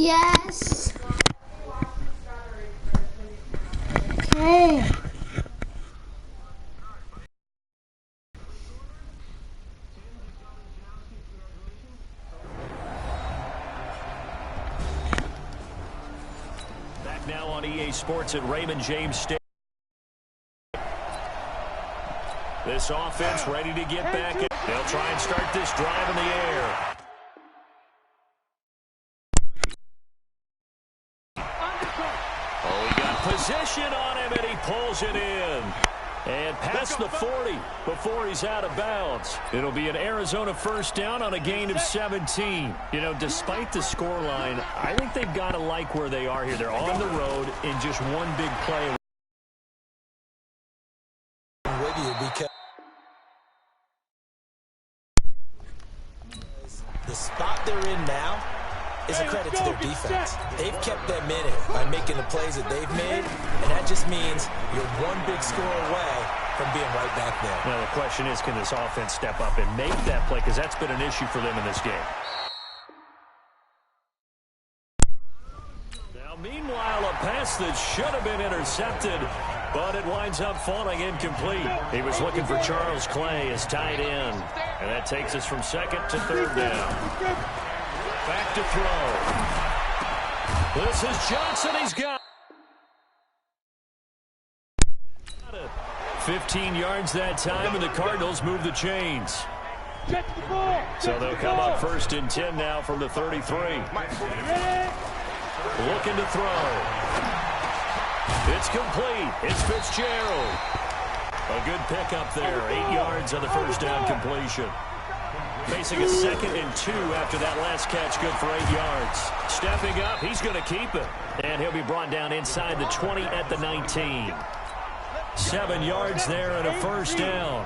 Yes. Okay. Back now on EA Sports at Raymond James Stadium. This offense ready to get back in. They'll try and start this drive in the air. Oh, he got position on him, and he pulls it in. And past the 40 before he's out of bounds. It'll be an Arizona first down on a gain of 17. You know, despite the scoreline, I think they've got to like where they are here. They're on the road in just one big play. With you because the spot they're in now is a credit to their defense. They've kept them in it by making the plays that they've made, and that just means you're one big score away from being right back there. Now, the question is, can this offense step up and make that play? Because that's been an issue for them in this game. Now, meanwhile, a pass that should have been intercepted, but it winds up falling incomplete. He was looking for Charles Clay as tight end, and that takes us from second to third down. Back to throw. This is Johnson. He's got it. 15 yards that time, and the Cardinals move the chains. So they'll come up first and 10 now from the 33. Looking to throw. It's complete. It's Fitzgerald. A good pickup there. 8 yards on the first down completion. Facing a 2nd and 2 after that last catch, good for 8 yards. Stepping up, he's going to keep it. And he'll be brought down inside the 20 at the 19. 7 yards there and a first down.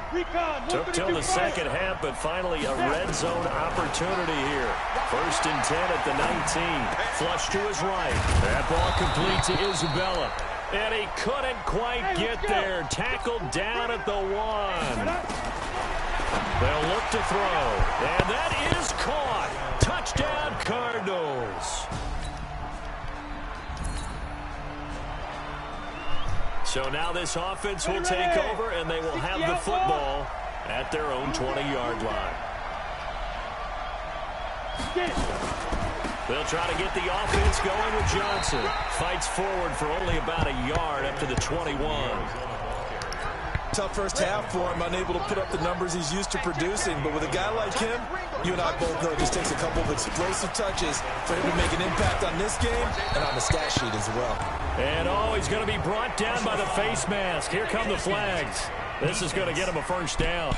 Took till the second half, but finally a red zone opportunity here. 1st and 10 at the 19. Flush to his right. That ball complete to Isabella. And he couldn't quite get there. Tackled down at the 1. They'll look to throw, and that is caught. Touchdown, Cardinals. So now this offense will take over, and they will have the football at their own 20-yard line. They'll try to get the offense going with Johnson. Fights forward for only about a yard up to the 21. Tough first half for him, unable to put up the numbers he's used to producing. But with a guy like him, you and I both know it just takes a couple of explosive touches for him to make an impact on this game and on the stat sheet as well. And he's going to be brought down by the face mask. Here come the flags. This is going to get him a first down.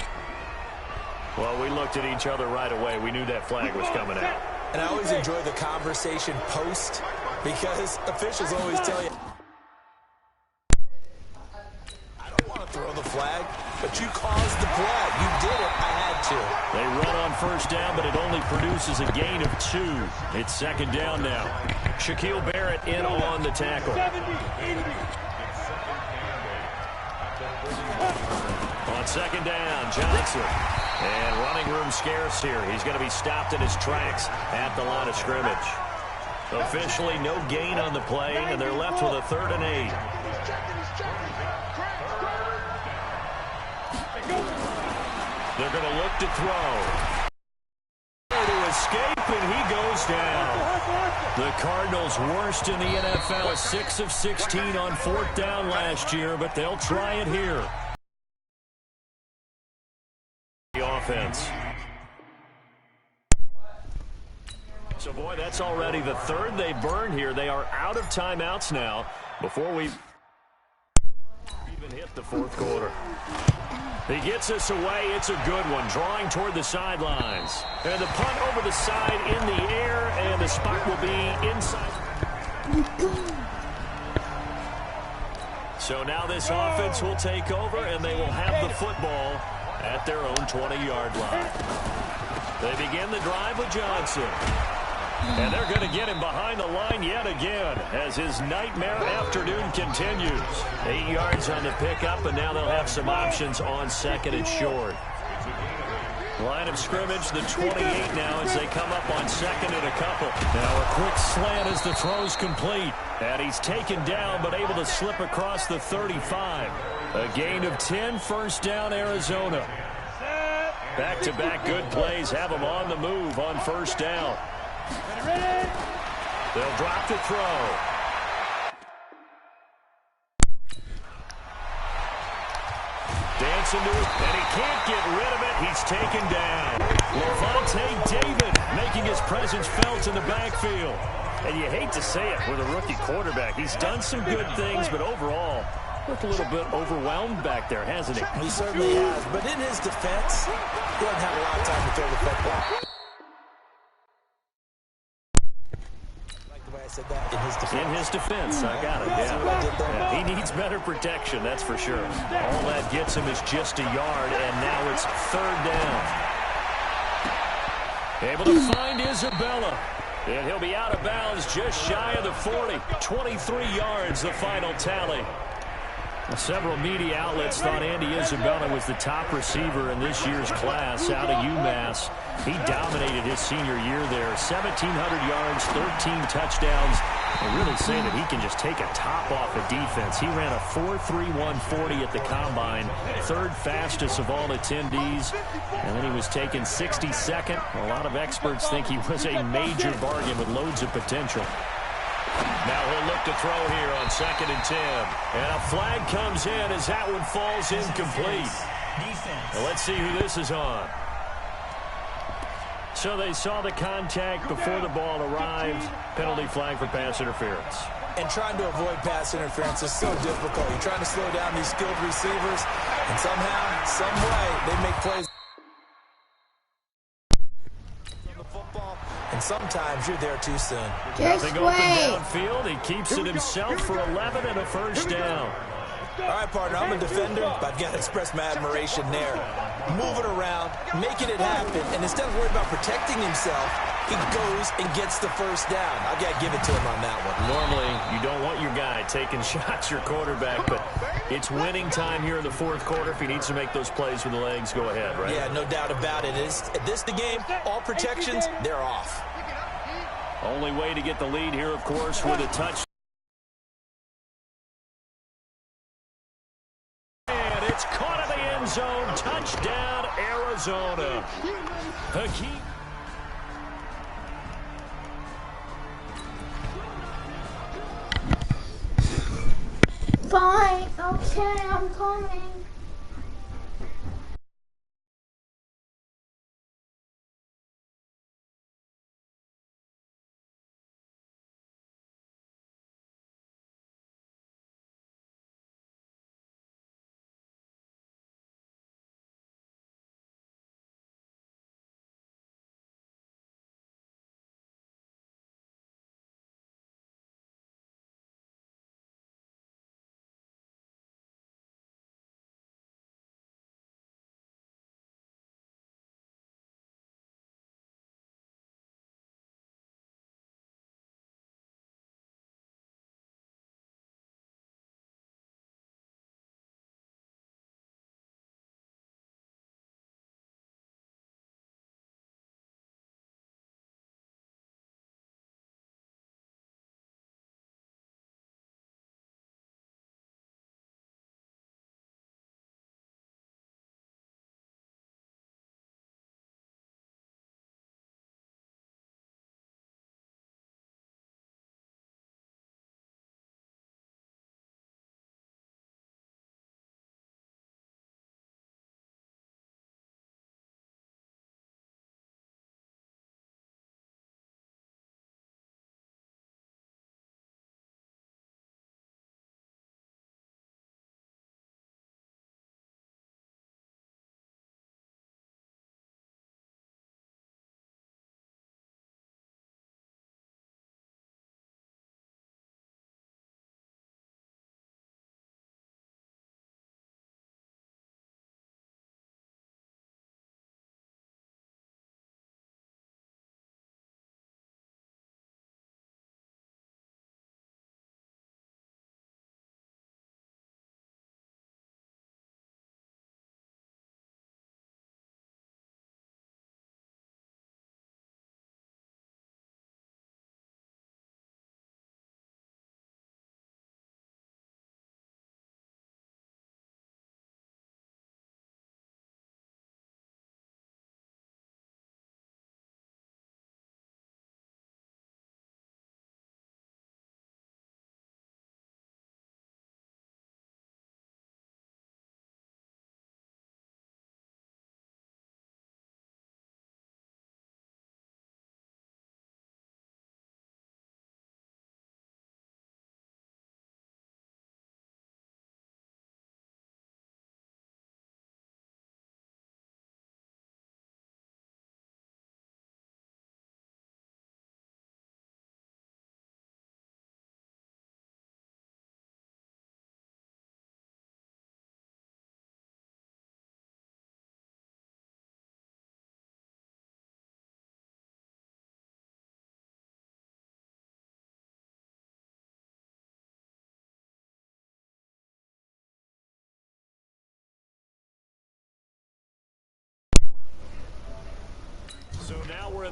Well, we looked at each other right away. We knew that flag was coming out. And I always enjoy the conversation post because officials always tell you, throw the flag, but you caused the play. You did it. I had to. They run on first down, but it only produces a gain of 2. It's 2nd down now. Shaquille Barrett in on the tackle. On 2nd down, Johnson. And running room scarce here. He's going to be stopped in his tracks at the line of scrimmage. Officially no gain on the play, and they're left with a 3rd and 8. They're going to look to throw. To escape, and he goes down. The Cardinals worst in the NFL, 6 of 16 on 4th down last year, but they'll try it here. The offense. So, boy, that's already the 3rd they burned here. They are out of timeouts now before we even hit the 4th quarter. He gets us away. It's a good one. Drawing toward the sidelines. And the punt over the side in the air, and the spot will be inside. So now this offense will take over, and they will have the football at their own 20-yard line. They begin the drive with Johnson. And they're going to get him behind the line yet again as his nightmare afternoon continues. 8 yards on the pickup, and now they'll have some options on 2nd and short. Line of scrimmage, the 28 now as they come up on second and a couple. Now a quick slant as the throw's complete. And he's taken down but able to slip across the 35. A gain of 10, first down Arizona. Back-to-back good plays have them on the move on first down. They'll drop the throw. Dancing to it, and he can't get rid of it. He's taken down. Levante David making his presence felt in the backfield. And you hate to say it with a rookie quarterback. He's done some good things, but overall, looked a little bit overwhelmed back there, hasn't he? He certainly has, but in his defense, he doesn't have a lot of time to throw the football. In his defense, I got it, yeah. He needs better protection, that's for sure. All that gets him is just a yard, and now it's third down. Able to find Isabella. And he'll be out of bounds just shy of the 40. 23 yards, the final tally. Several media outlets thought Andy Isabella was the top receiver in this year's class out of UMass. He dominated his senior year there. 1,700 yards, 13 touchdowns. They really say that he can just take a top off a defense. He ran a 4.31 at the Combine, third fastest of all attendees. And then he was taken 62nd. A lot of experts think he was a major bargain with loads of potential. Now he'll look to throw here on 2nd and 10. And a flag comes in as that one falls incomplete. Well, let's see who this is on. So they saw the contact before the ball arrived. Penalty flag for pass interference. And trying to avoid pass interference is so difficult. You're trying to slow down these skilled receivers, and somehow, some way, they make plays. And sometimes you're there too soon. Nothing open downfield. He keeps it himself for 11 and a first down. All right, partner, I'm a defender, but I've got to express my admiration there. Moving around, making it happen, and instead of worrying about protecting himself, he goes and gets the first down. I've got to give it to him on that one. Normally, you don't want your guy taking shots, your quarterback, but it's winning time here in the fourth quarter. If he needs to make those plays with the legs, go ahead, right? Yeah, no doubt about it. This the game, all protections, they're off. Only way to get the lead here, of course, with a touch. And it's caught in the end zone. Touchdown, Arizona. Hakeem. Fine. Okay, I'm coming.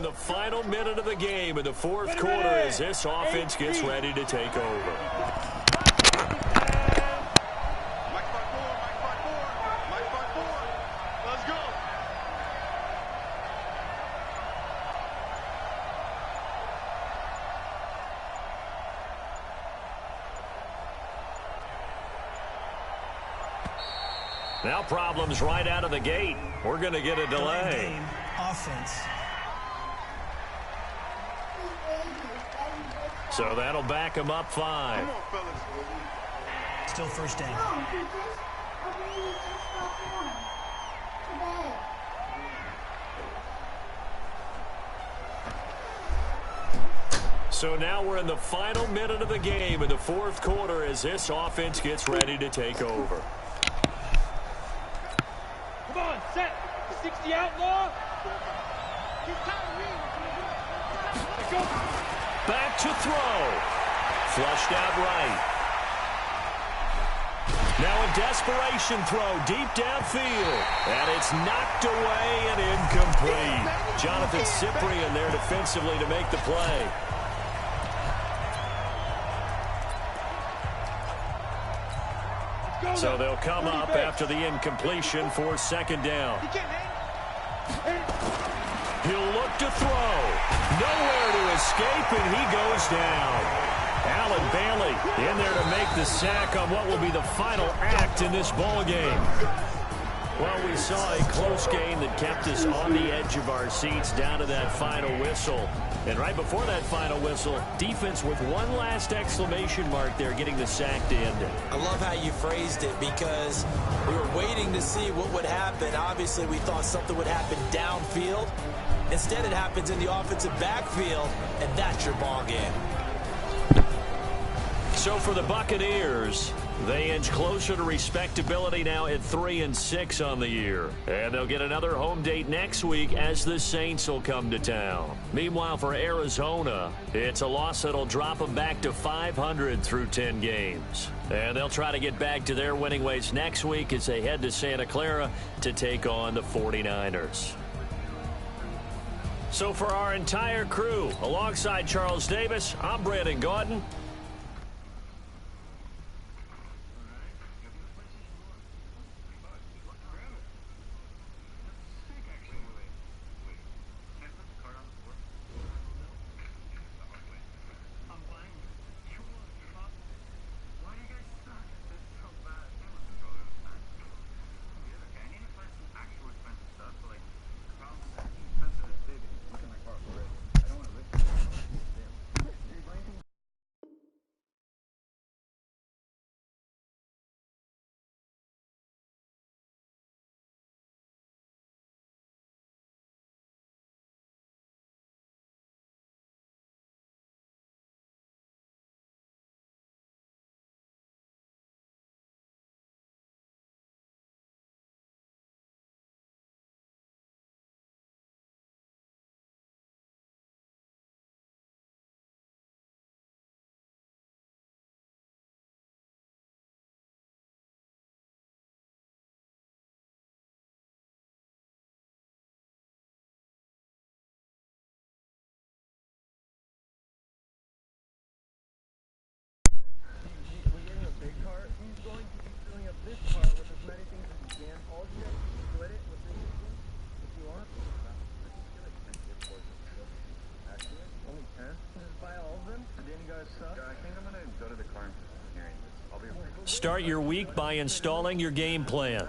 the final minute of the game in the fourth quarter as this offense gets ready to take over. Now problems right out of the gate. We're going to get a delay. Offense. So that'll back him up 5. Still first down. So now we're in the final minute of the game in the fourth quarter as this offense gets ready to take over. Come on, set. 60 outlaw. Back to throw. Flushed out right. Now a desperation throw deep downfield. And it's knocked away and incomplete. Jonathan Cyprien there defensively to make the play. So they'll come up after the incompletion for second down. He'll look to throw. Nowhere to escape, and he goes down. Allen Bailey in there to make the sack on what will be the final act in this ball game. Well, we saw a close game that kept us on the edge of our seats down to that final whistle. And right before that final whistle, defense with one last exclamation mark there, getting the sack to end it. I love how you phrased it because we were waiting to see what would happen. Obviously, we thought something would happen downfield. Instead, it happens in the offensive backfield, and that's your ball game. So for the Buccaneers, they inch closer to respectability now at 3-6 on the year. And they'll get another home date next week as the Saints will come to town. Meanwhile, for Arizona, it's a loss that'll drop them back to 500 through 10 games. And they'll try to get back to their winning ways next week as they head to Santa Clara to take on the 49ers. So for our entire crew, alongside Charles Davis, I'm Brandon Gaudin. Start your week by installing your game plan.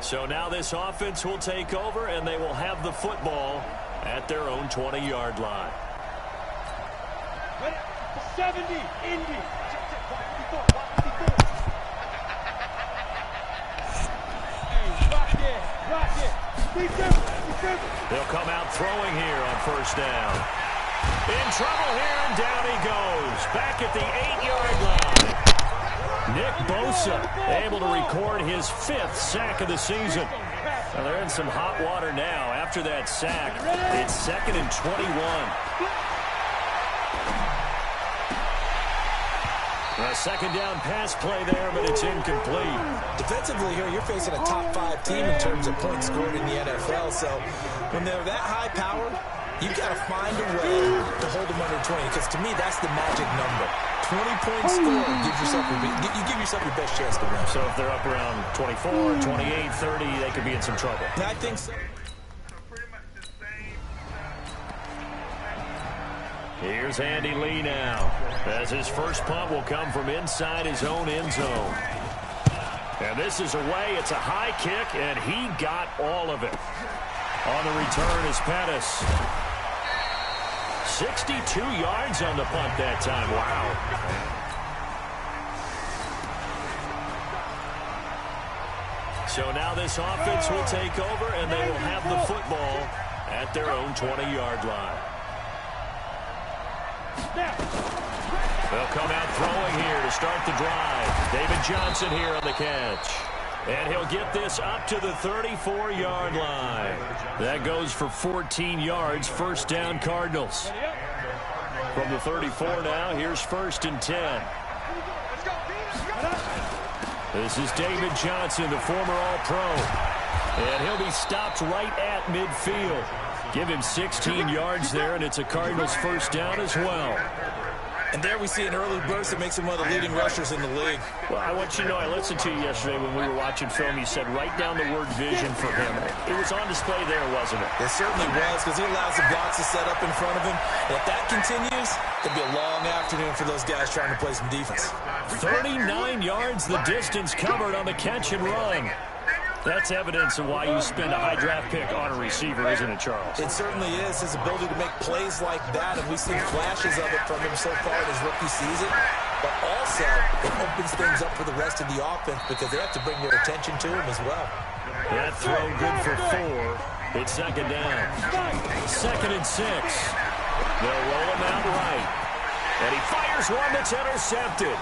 So now this offense will take over, and they will have the football at their own 20-yard line. 70, Indy. Rock it. They'll come out throwing here on first down. In trouble here, and down he goes. Back at the 8-yard line. Nick Bosa able to record his 5th sack of the season. Well, they're in some hot water now. After that sack, it's 2nd and 21. A second down pass play there, but it's incomplete. Defensively here, you're facing a top 5 team in terms of points scored in the NFL. So when they're that high powered, you got to find a way to hold them under 20. Because to me, that's the magic number. 20 points scored gives yourself you give yourself your best chance to win. So if they're up around 24, 28, 30, they could be in some trouble. I think so. Here's Andy Lee now, as his first punt will come from inside his own end zone. And this is away. It's a high kick, and he got all of it. On the return is Pettis. 62 yards on the punt that time. Wow. So now this offense will take over, and they will have the football at their own 20-yard line. They'll come out throwing here to start the drive. David Johnson here on the catch. And he'll get this up to the 34-yard line. That goes for 14 yards. First down, Cardinals. From the 34 now, here's 1st and 10. This is David Johnson, the former All-Pro. And he'll be stopped right at midfield. Give him 16 yards there, and it's a Cardinals first down as well. And there we see an early burst that makes him one of the leading rushers in the league. Well, I want you to know, I listened to you yesterday when we were watching film. You said write down the word vision for him. It was on display there, wasn't it? It certainly was, because he allows the blocks to set up in front of him. And if that continues, it'll be a long afternoon for those guys trying to play some defense. 39 yards the distance covered on the catch and run. That's evidence of why you spend a high draft pick on a receiver, isn't it, Charles? It certainly is. His ability to make plays like that, and we've seen flashes of it from him so far in his rookie season. But also, it opens things up for the rest of the offense because they have to bring their attention to him as well. That throw good for 4. It's 2nd down. 2nd and 6. They'll roll him out right. And he fires one that's intercepted.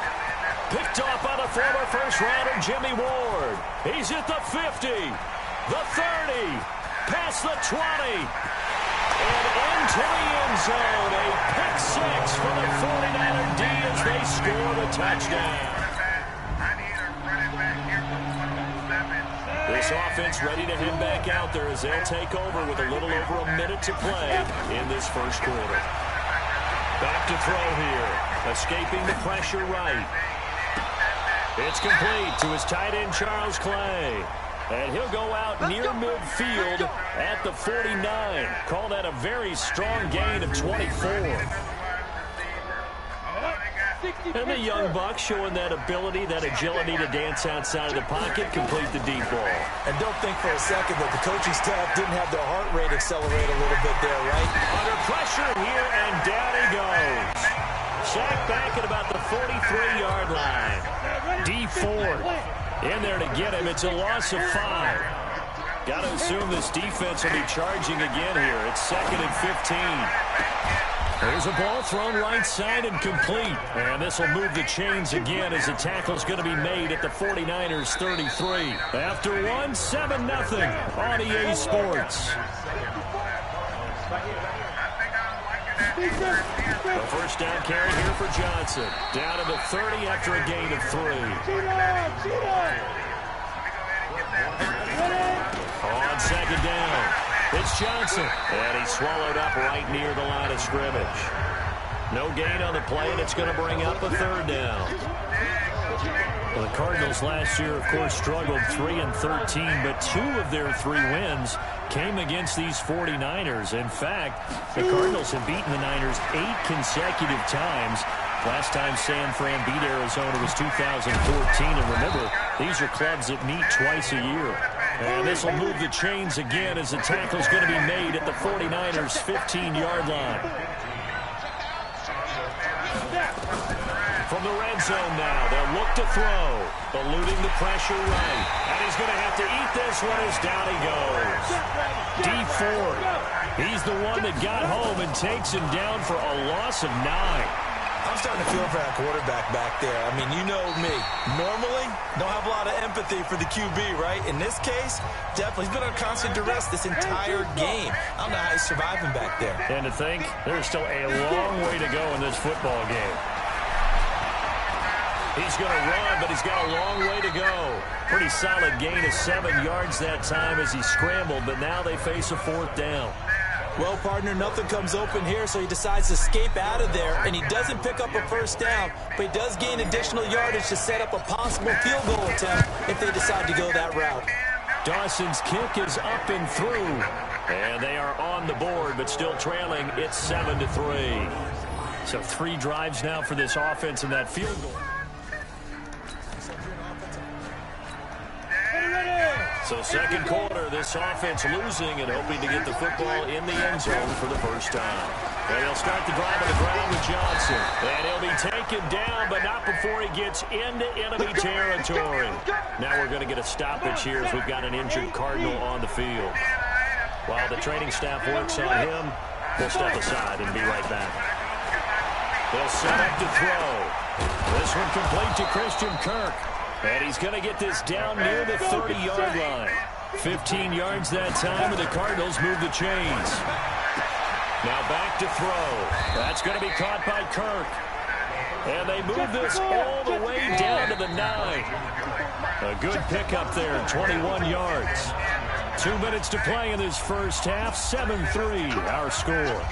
Picked off by the former first-rounder Jimmy Ward. He's at the 50, the 30, past the 20, and into the end zone. A pick 6 for the 49er D as they score the touchdown. This offense ready to head back out there as they'll take over with a little over a minute to play in this first quarter. Back to throw here, escaping the pressure right. It's complete to his tight end, Charles Clay. And he'll go out near midfield at the 49. Call that a very strong gain of 24. And the young buck showing that ability, that agility to dance outside of the pocket, complete the deep ball. And don't think for a second that the coaching staff didn't have their heart rate accelerate a little bit there, right? Under pressure here, and down he goes. Sacked back at about the 43-yard line. D4 in there to get him. It's a loss of 5. Got to assume this defense will be charging again here. It's 2nd and 15. There's a ball thrown right side and complete. And this will move the chains again as the tackle's going to be made at the 49ers 33. After 1, 7-0 on EA Sports. The first down carry here for Johnson. Down to the 30 after a gain of 3. On 2nd down, it's Johnson. And he's swallowed up right near the line of scrimmage. No gain on the play, and it's going to bring up a 3rd down. Well, the Cardinals last year, of course, struggled 3-13, but 2 of their 3 wins came against these 49ers. In fact, the Cardinals have beaten the Niners 8 consecutive times. Last time San Fran beat Arizona was 2014. And remember, these are clubs that meet twice a year. And this will move the chains again as the tackle's going to be made at the 49ers' 15-yard line. the red zone now. They'll look to throw. Eluding the pressure right. And he's going to have to eat this one as down he goes. D Ford. He's the one that got home and takes him down for a loss of 9. I'm starting to feel for that quarterback back there. I mean, you know me. Normally, don't have a lot of empathy for the QB, right? In this case, definitely. He's been on constant duress this entire game. I don't know how he's surviving back there. And to think, there's still a long way to go in this football game. He's going to run, but he's got a long way to go. Pretty solid gain of 7 yards that time as he scrambled, but now they face a 4th down. Well, partner, nothing comes open here, so he decides to escape out of there, and he doesn't pick up a 1st down, but he does gain additional yardage to set up a possible field goal attempt if they decide to go that route. Dawson's kick is up and through, and they are on the board, but still trailing. It's 7-3. So 3 drives now for this offense and that field goal. So second quarter, this offense losing and hoping to get the football in the end zone for the first time. And he'll start the drive on the ground with Johnson. And he'll be taken down, but not before he gets into enemy territory. Now we're going to get a stoppage here as we've got an injured Cardinal on the field. While the training staff works on him, we'll step aside and be right back. They'll set up to throw. This one complete to Christian Kirk. And he's going to get this down near the 30-yard line. 15 yards that time, and the Cardinals move the chains. Now back to throw. That's going to be caught by Kirk. And they move this all the way down to the 9. A good pickup there, 21 yards. 2 minutes to play in this first half. 7-3, our score.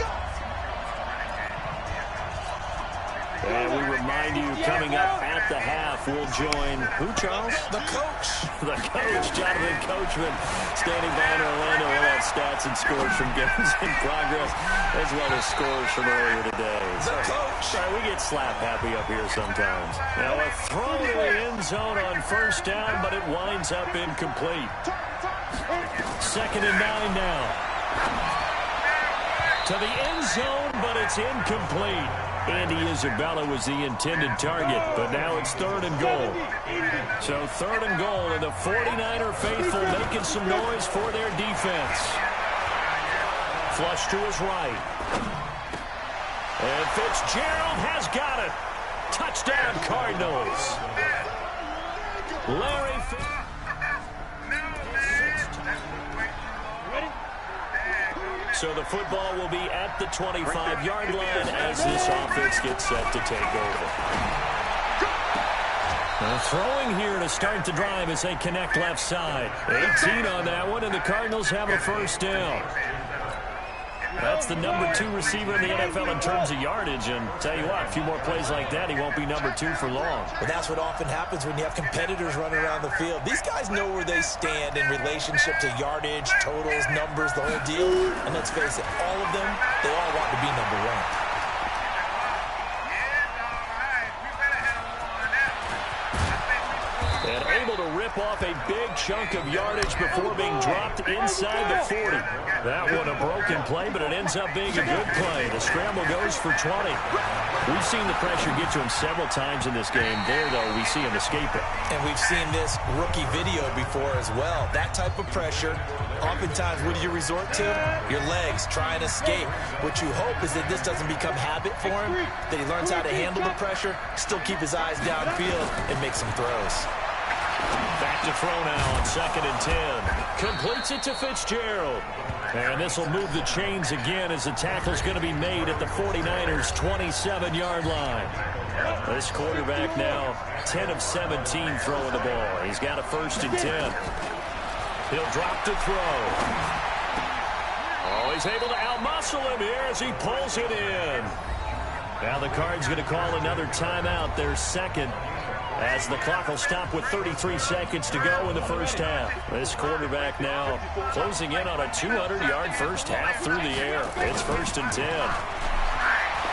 And we remind you, coming up at the half, we'll join who, Charles? The coach. The coach, Jonathan Coachman, standing by in Orlando. We'll have stats and scores from games in progress, as well as scores from earlier today. The coach. Sorry, we get slap happy up here sometimes. Now a throw to the end zone on 1st down, but it winds up incomplete. 2nd and 9 now. To the end zone, but it's incomplete. Andy Isabella was the intended target, but now it's 3rd and goal. So 3rd and goal, and the 49er faithful making some noise for their defense. Flush to his right. And Fitzgerald has got it. Touchdown, Cardinals. Larry Fitzgerald. So the football will be at the 25-yard line as this offense gets set to take over. Now throwing here to start the drive as they connect left side. 18 on that one, and the Cardinals have a 1st down. That's the number 2 receiver in the NFL in terms of yardage, and tell you what, a few more plays like that, he won't be number 2 for long. Well, that's what often happens when you have competitors running around the field. These guys know where they stand in relationship to yardage, totals, numbers, the whole deal. And let's face it, all of them, they all want to be number 1. And able to rip off a big chunk of yardage before being dropped inside the 40. That one a broken play, but it ends up being a good play. The scramble goes for 20. We've seen the pressure get to him several times in this game. There, though, we see him escape it. And we've seen this rookie video before as well. That type of pressure, oftentimes, what do you resort to? Your legs, try and escape. What you hope is that this doesn't become habit for him, that he learns how to handle the pressure, still keep his eyes downfield, and make some throws. Back to throw now on 2nd and 10. Completes it to Fitzgerald. And this will move the chains again as the tackle's going to be made at the 49ers' 27-yard line. This quarterback now 10 of 17 throwing the ball. He's got a 1st and 10. He'll drop to throw. Oh, he's able to outmuscle him here as he pulls it in. Now the Cards going to call another timeout, their 2nd. As the clock will stop with 33 seconds to go in the first half. This quarterback now closing in on a 200-yard first half through the air. It's 1st and 10.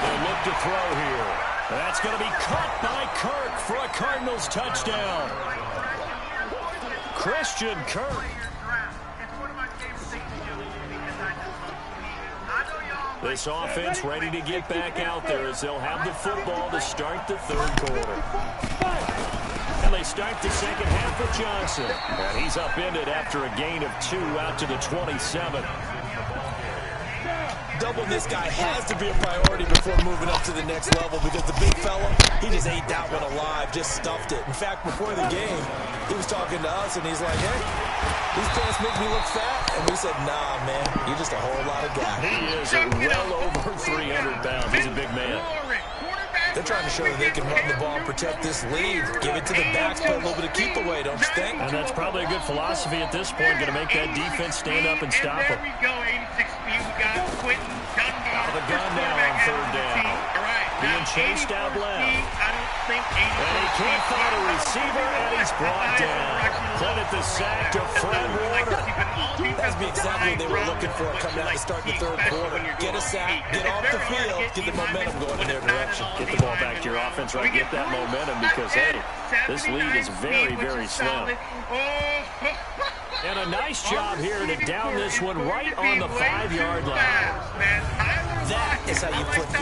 They'll look to throw here. That's going to be caught by Kirk for a Cardinals touchdown. Christian Kirk. This offense ready to get back out there as they'll have the football to start the third quarter. And they start the second half with Johnson. And he's upended after a gain of 2 out to the 27. Doubling this guy has to be a priority before moving up to the next level because the big fella, he just ate that one alive, just stuffed it. In fact, before the game, he was talking to us, and he's like, hey, these pants make me look fat. And we said, nah, man, you're just a whole lot of guy. He is well over 300 pounds. He's a big man. They're trying to show that they can run the ball and protect this lead. Give it to the backs, play a little bit of keep away, don't you think? And that's probably a good philosophy at this point, going to make that defense stand up and stop him. There we go, 86 speed. We got Quentin Dunbar. Out of the gun now on third down. Being chased out left. And he can't find a receiver, and he's brought down. Credit the sack to Fred Warner. That's exactly what they were looking for coming out to start the third quarter. Get a sack, get off the field, get the momentum going in their direction. Get the ball back to your offense, right? Get that momentum because, hey, this lead is very, very slim. And a nice job here to down this one right on the 5-yard line. That is how you put it.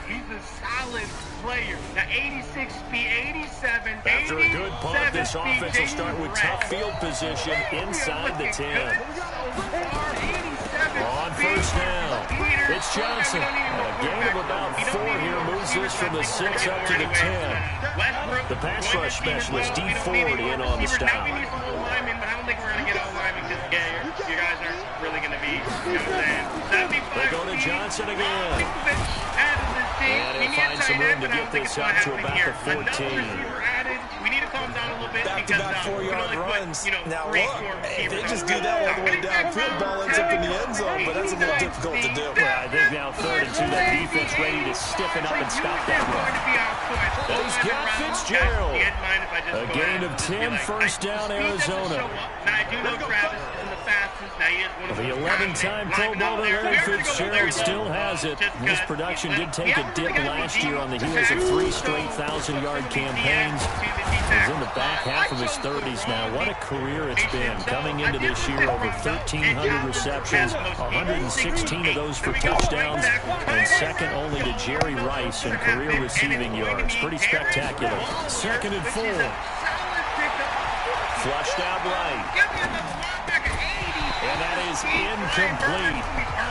He's a solid player. The 86 speed, 87, After a good punt, this offense will start with tough field position inside the 10. On first down, it's Johnson. And a gain of about 4 here moves this from the 6 up to the 10. The pass rush specialist, D. Ford, in on the stop. We're going to get all linemen because, you guys aren't really going to be, you know what I'm saying? They go to Johnson again. And he'll find some room to get this out to about the 14. We need to calm down a little bit Back-to-back 4-yard runs. Now, look, if they just do that all the way downfield, ball ends up in the end zone, but that's a little difficult to do. Well, I think now 3rd and 2, that defense ready to stiffen up and stop that run. He's got Fitzgerald. A gain of 10, first down, Arizona. Now, I do know Travis is the fastest. Now, he is one of The 11-time Pro Bowler Larry Fitzgerald still has it. His production did take a dip last year on the heels of 3 straight 1,000-yard campaigns. He's in the back half of his 30s now. What a career it's been. Coming into this year, over 1,300 receptions, 116 of those for touchdowns, and second only to Jerry Rice in career receiving yards. Pretty spectacular. 2nd and 4. Flushed out right. And that is incomplete.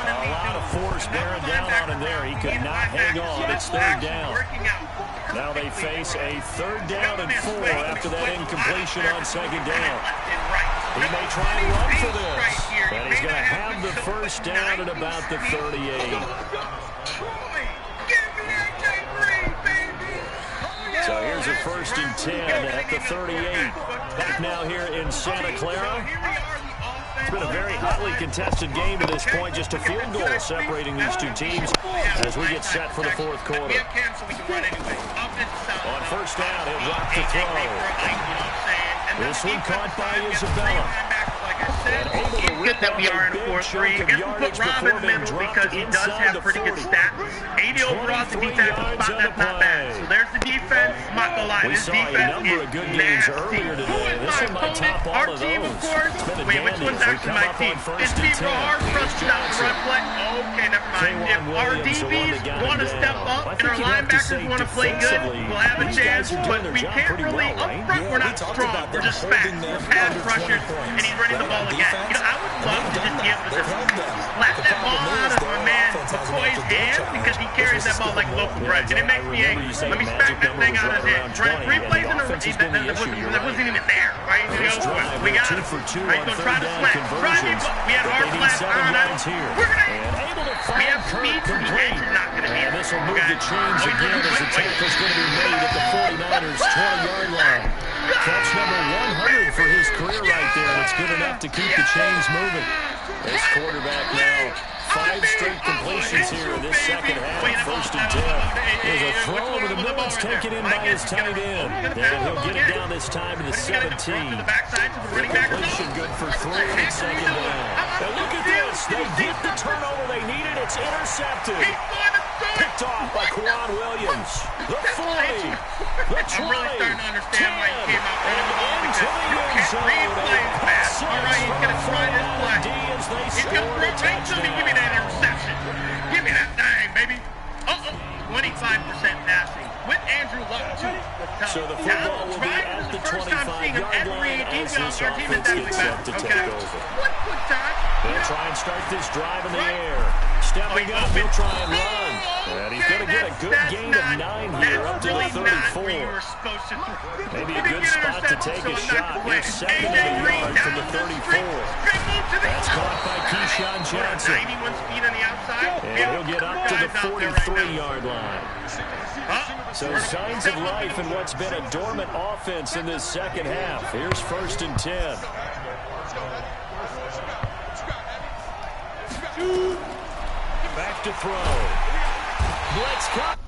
A lot of force bearing down on him there. He could not hang on. It's 3rd down. Now they face a 3rd down and 4 after that incompletion on 2nd down. He may try and run for this. And he's going to have the first down at about the 38. So here's a 1st and 10 at the 38. Back now here in Santa Clara. It's been a very hotly contested game to this point. Just a field goal separating these two teams as we get set for the 4th quarter. On first down, he'll drop the throw. This one caught by Isabella. It's good that we are in a 4-3. I guess we'll put Rob in the middle because he does have pretty good stats. 80 overall at the defensive spot, that's not bad. So there's the defense. I'm not gonna lie, this defense is a number of good games earlier today. This one might top all of those. Wait, which one's actually my team? It's people hard for us to stop the run play. Okay, never mind. If our DBs want to step up and our linebackers want to play good, we'll have a chance. But we can't really, up front, we're not strong. We're just fast. We're pass rushers, and he's running the ball again. You know, I would love to just be able to slap that ball out of my man McCoy's hands because he carries that ball like local bread. And it makes me angry. Let me smack that thing out of his hand. Right, 3 plays in a row. That wasn't even there, right? You know, we got him. Right, so try to slam. We had our flat on us. We're going to we have speed to the edge. You're not going to beat it. This will move the chains again as the tackle's going to be made at the 49ers' 20-yard line. Catch number 100 for his career right there, and it's good enough to keep the chains moving. This quarterback now, 5 straight completions here in this second half. 1st and 10. There's a throw over the middle. It's taken in by his tight end. And he'll get it down this time to the 17. Completion good for 3 and 2nd down. Now look at this. They get the turnover they needed. It's intercepted. Picked off by Quan Williams. The 40. The 20. I'm really starting to understand why he came out running the ball Into the end zone. read plays, man. All right, he's going to try this play. He's going to throw right to me. Give me that interception. passing. With Andrew Luck, too. So the football will be at the 25-yard line as this offense gets set to take over. They'll try and start this drive in the air. Stepping up, he'll try and run. And he's going to get a good gain of 9 here up to the 34. Maybe a good spot to take a shot. He's second in the yard from the 34. That's caught by Keyshawn Johnson. 91 speed on the outside. And he'll get up to the 43-yard line. So signs of life in what's been a dormant offense in this second half. Here's 1st and 10. Back to throw. Blitz cut.